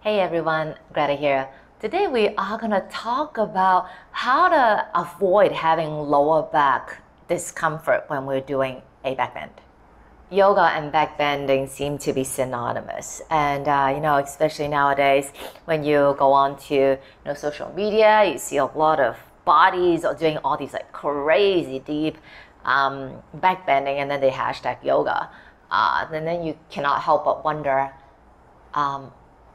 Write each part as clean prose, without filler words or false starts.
Hey everyone, Greta here. Today we are going to talk about how to avoid having lower back discomfort when we're doing a back bend. Yoga and back bending seem to be synonymous, and especially nowadays when you go on to social media, you see a lot of bodies are doing all these like crazy deep back bending, and then they hashtag yoga. And then you cannot help but wonder,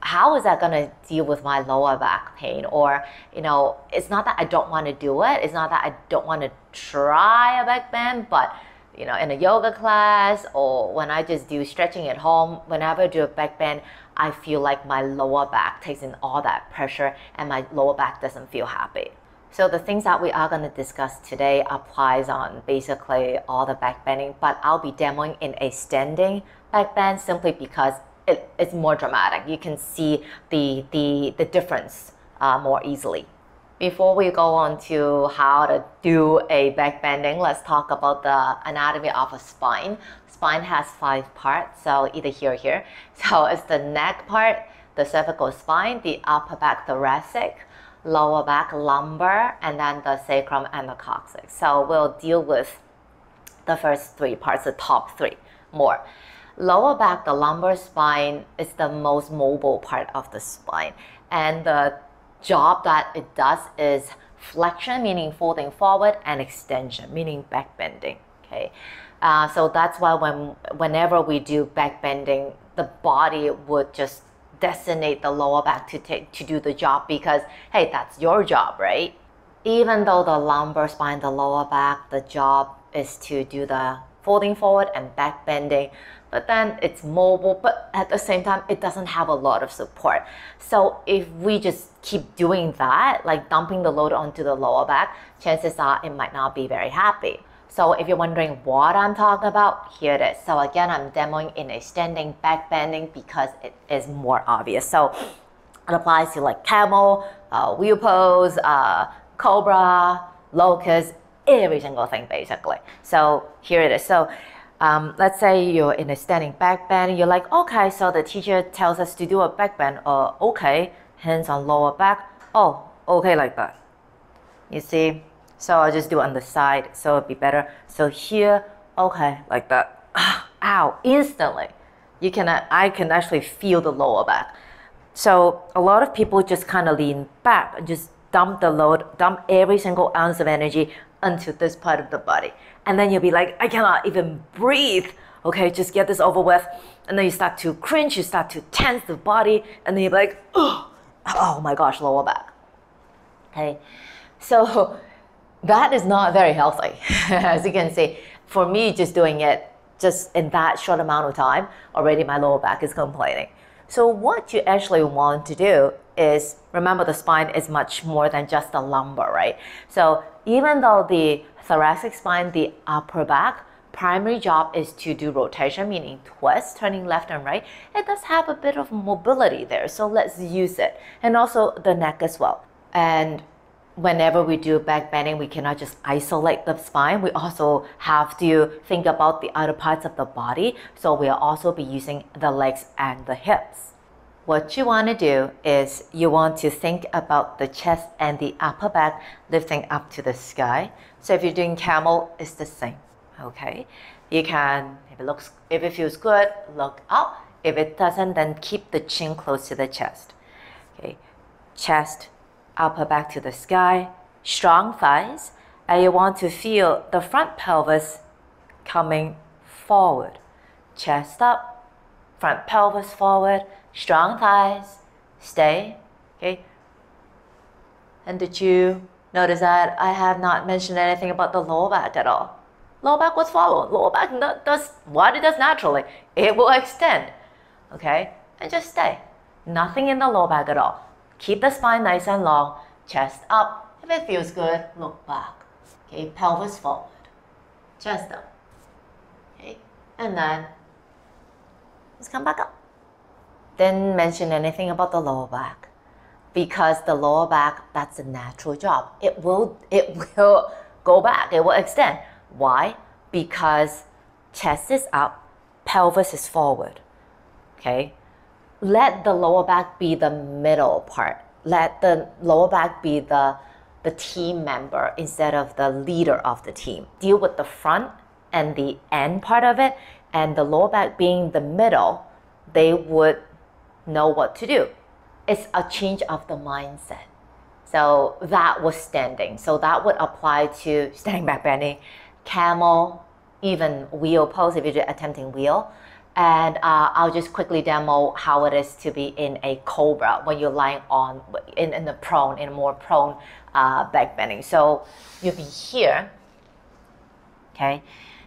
how is that going to deal with my lower back pain? Or, it's not that I don't want to do it. It's not that I don't want to try a back bend, but, in a yoga class or when I just do stretching at home, whenever I do a back bend, I feel like my lower back takes in all that pressure and my lower back doesn't feel happy. So the things that we are going to discuss today applies on basically all the back bending, but I'll be demoing in a standing back bend simply because it's more dramatic. You can see the difference more easily. Before we go on to how to do a back bending, let's talk about the anatomy of a spine. Spine has 5 parts, so either here or here. So it's the neck part, the cervical spine, the upper back thoracic, lower back lumbar, and then the sacrum and the coccyx. So we'll deal with the first 3 parts, the top 3 more. Lower back, the lumbar spine, is the most mobile part of the spine. And the job that it does is flexion, meaning folding forward, and extension, meaning back bending. Okay, so that's why whenever we do back bending, the body would just designate the lower back to do the job because, hey, that's your job, right? Even though the lumbar spine, the lower back, the job is to do the folding forward and back bending, but then it's mobile, but at the same time, it doesn't have a lot of support. So if we just keep doing that, like dumping the load onto the lower back, chances are it might not be very happy. So if you're wondering what I'm talking about, here it is. So again, I'm demoing in a standing back bending because it is more obvious. So it applies to like camel, wheel pose, cobra, locust, every single thing basically. So here it is. So let's say you're in a standing back bend. You're like, okay, so the teacher tells us to do a back bend. Okay, hands on lower back. Oh, okay, like that. You see? So I'll just do it on the side, so it'll be better. So here, okay, like that. Ow, instantly. I can actually feel the lower back. So a lot of people just kind of lean back and just dump the load, dump every single ounce of energy onto this part of the body. And then you'll be like, I cannot even breathe. Okay, just get this over with. And then you start to cringe, you start to tense the body, and then you're like, oh my gosh, lower back. Okay, so that is not very healthy. As you can see, for me, just doing it just in that short amount of time, already my lower back is complaining. So what you actually want to do is, remember the spine is much more than just the lumbar, right? So even though the thoracic spine, the upper back, primary job is to do rotation, meaning twist, turning left and right. It does have a bit of mobility there, so let's use it. And also the neck as well. And whenever we do back bending, we cannot just isolate the spine. We also have to think about the other parts of the body. So we'll also be using the legs and the hips. What you want to do is you want to think about the chest and the upper back lifting up to the sky. So if you're doing camel, it's the same. Okay, you can, if it feels good, look up. If it doesn't, then keep the chin close to the chest. Okay, chest, upper back to the sky, strong thighs, and you want to feel the front pelvis coming forward. Chest up, front pelvis forward, strong thighs, stay. Okay. And did you notice that I have not mentioned anything about the lower back at all? Lower back was followed. Lower back does what it does naturally. It will extend. Okay? And just stay. Nothing in the lower back at all. Keep the spine nice and long. Chest up. If it feels good, look back. Okay? Pelvis forward. Chest up. Okay? And then just come back up. Didn't mention anything about the lower back because the lower back, that's a natural job. It will go back. It will extend. Why? Because chest is up, pelvis is forward. Okay? let the lower back be the middle part. Let the lower back be the team member instead of the leader of the team. Deal with the front and the end part of it, and the lower back being the middle, they would know what to do. It's a change of the mindset. So that was standing. So that would apply to standing back bending, camel, even wheel pose if you're attempting wheel. And I'll just quickly demo how it is to be in a cobra when you're lying on in a prone, in a more prone back bending. So you'll be here, okay?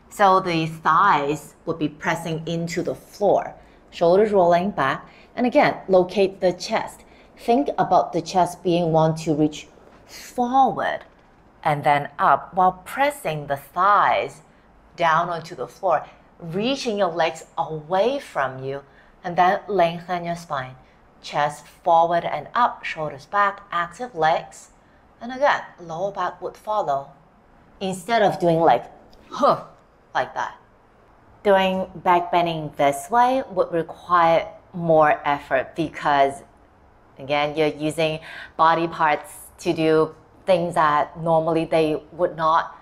So the thighs would be pressing into the floor, shoulders rolling back, and again, locate the chest. Think about the chest being one to reach forward and then up while pressing the thighs down onto the floor, reaching your legs away from you, and then lengthen your spine. Chest forward and up, shoulders back, active legs. And again, lower back would follow. Instead of doing like that. Doing back bending this way would require more effort because, again, you're using body parts to do things that normally they would not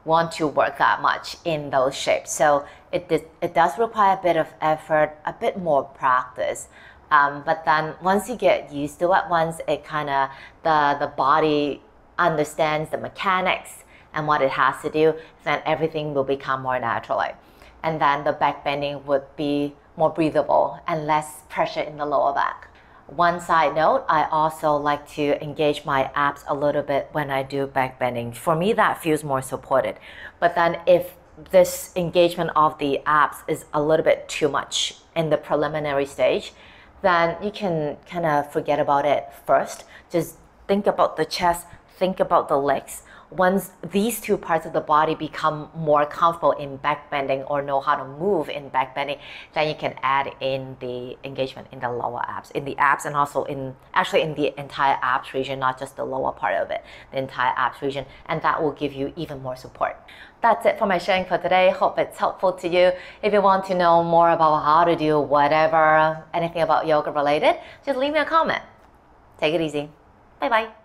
want to work that much in those shapes. So it does require a bit of effort, a bit more practice. But then once you get used to it, once it kind of, the body understands the mechanics and what it has to do, then everything will become more naturally. And then the back bending would be more breathable and less pressure in the lower back. One side note, I also like to engage my abs a little bit when I do back bending. For me, that feels more supported. But then if this engagement of the abs is a little bit too much in the preliminary stage, then you can kind of forget about it first. Just think about the chest, think about the legs. Once these two parts of the body become more comfortable in back bending or know how to move in back bending, then you can add in the engagement in the lower abs, in the abs, and also in the entire abs region, not just the lower part of it, the entire abs region, and that will give you even more support. That's it for my sharing for today. Hope it's helpful to you. If you want to know more about how to do whatever, anything about yoga related, just leave me a comment. Take it easy. Bye bye.